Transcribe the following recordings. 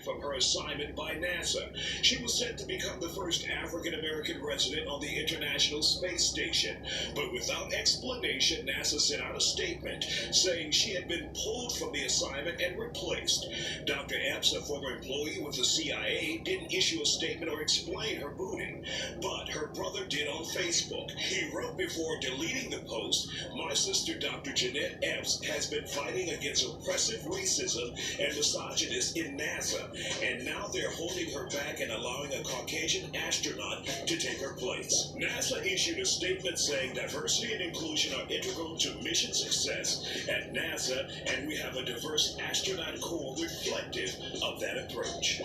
from her assignment by NASA. She was set to become the first African-American resident on the International Space Station. But without explanation, NASA sent out a statement saying she had been pulled from the assignment and replaced. Dr. Epps, a former employee with the CIA, didn't issue a statement or explain her booting. But her brother did on Facebook. He wrote before deleting the post, "My sister, Dr. Jeanette Epps, has been fighting against oppressive racism and misogynists in NASA, and now they're holding her back and allowing a Caucasian astronaut to take her place." NASA issued a statement saying diversity and inclusion are integral to mission success at NASA, and we have a diverse astronaut corps reflective of that approach.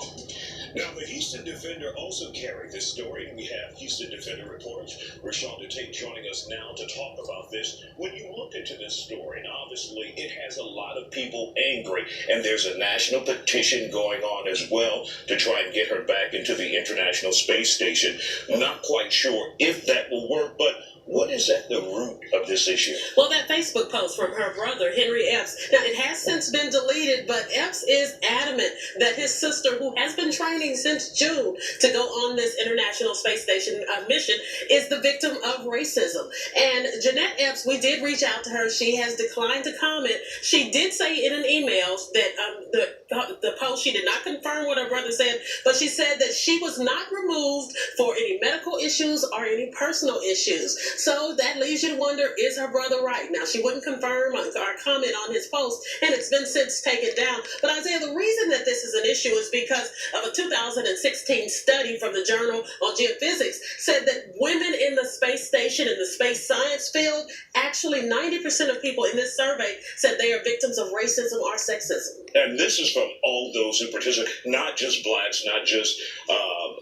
Now, the Houston Defender also carried this story. We have Houston Defender reporter Rashonda Tate joining us now to talk about this. When you look into this story, and obviously it has a lot of people angry, and there's a national petition going on as well to try and get her back into the International Space Station. Not quite sure if that will work, but what is at the root of this issue? Well, that Facebook post from her brother, Henry Epps. Now, it has since been deleted, but Epps is adamant that his sister, who has been training since June to go on this International Space Station mission, is the victim of racism. And Jeanette Epps, we did reach out to her. She has declined to comment. She did say in an email that the post, she did not confirm what her brother said, but she said that she was not removed for any medical issues or any personal issues. So that leaves you to wonder, is her brother right? Now, she wouldn't confirm or comment on his post, and it's been since taken down. But Isaiah, the reason that this is an issue is because of a 2016 study from the Journal on Geophysics said that women in the space station, in the space science field, actually 90% of people in this survey said they are victims of racism or sexism. And this is from all those who participate, not just blacks, not just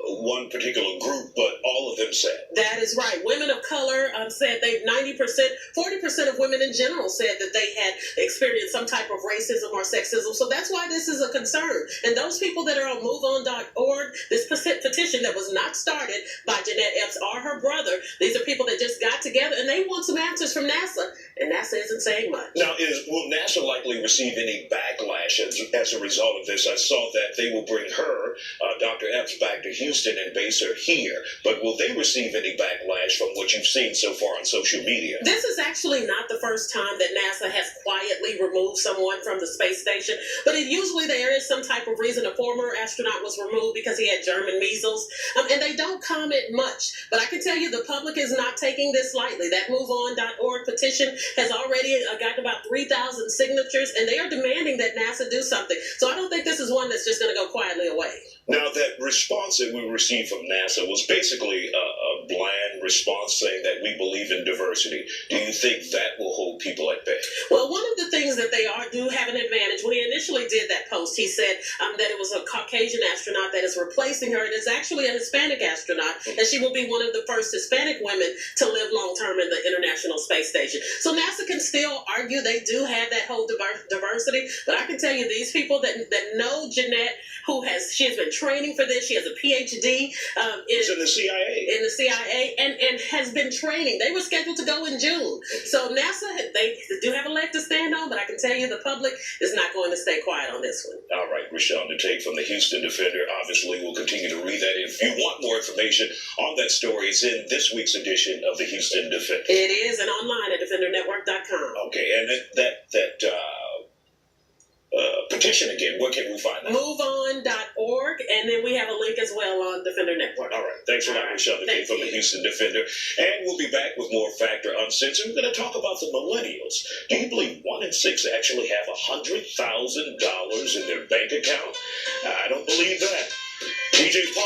one particular group, but all of them said. That is right. Women of color said they 90%, 40% of women in general said that they had experienced some type of racism or sexism. So that's why this is a concern. And those people that are on MoveOn.org, this petition that was not started by Jeanette Epps or her brother, these are people that just got together and they want some answers from NASA, and NASA isn't saying much. Now, will NASA likely receive any backlash as a result of this? I saw that they will bring her, Dr. Epps, back to Houston and base her here. But will they receive any backlash from what you've seen so far on social media? This is actually not the first time that NASA has quietly removed someone from the space station, but usually there is some type of reason. A former astronaut was removed because he had German measles, and they don't comment much. But I can tell you the public is not taking this lightly. That MoveOn.org petition has already gotten about 3,000 signatures, and they are demanding that NASA do something. So I don't think this is one that's just going to go quietly away. Now, that response that we received from NASA was basically a bland response saying that we believe in diversity. Do you think that will hold people at bay? Well, one of the things that they do have an advantage. When he initially did that post, he said that it was a Caucasian astronaut that is replacing her. It is actually a Hispanic astronaut, and she will be one of the first Hispanic women to live long-term in the International Space Station. So NASA can still argue they do have that whole diversity, but I can tell you these people that know Jeanette, she has been training for this. She has a PhD in the CIA. In the CIA, and has been training. They were scheduled to go in June. So NASA, they do have a leg to stand on, but I can tell you the public is not going to stay quiet on this one. All right, Rashonda Tate from the Houston Defender. Obviously, we'll continue to read that. If you want more information on that story, it's in this week's edition of the Houston Defender. It is, and online at DefenderNetwork.com. Okay, and that petition again, where can we find that? MoveOn.org, and then we have a link as well on Defender Network. All right. Thanks for that, Rashonda Tate from the Houston Defender. And we'll be back with more Factor Uncensored. We're going to talk about the millennials. Do you believe 1 in 6 actually have $100,000 in their bank account? I don't believe that. DJ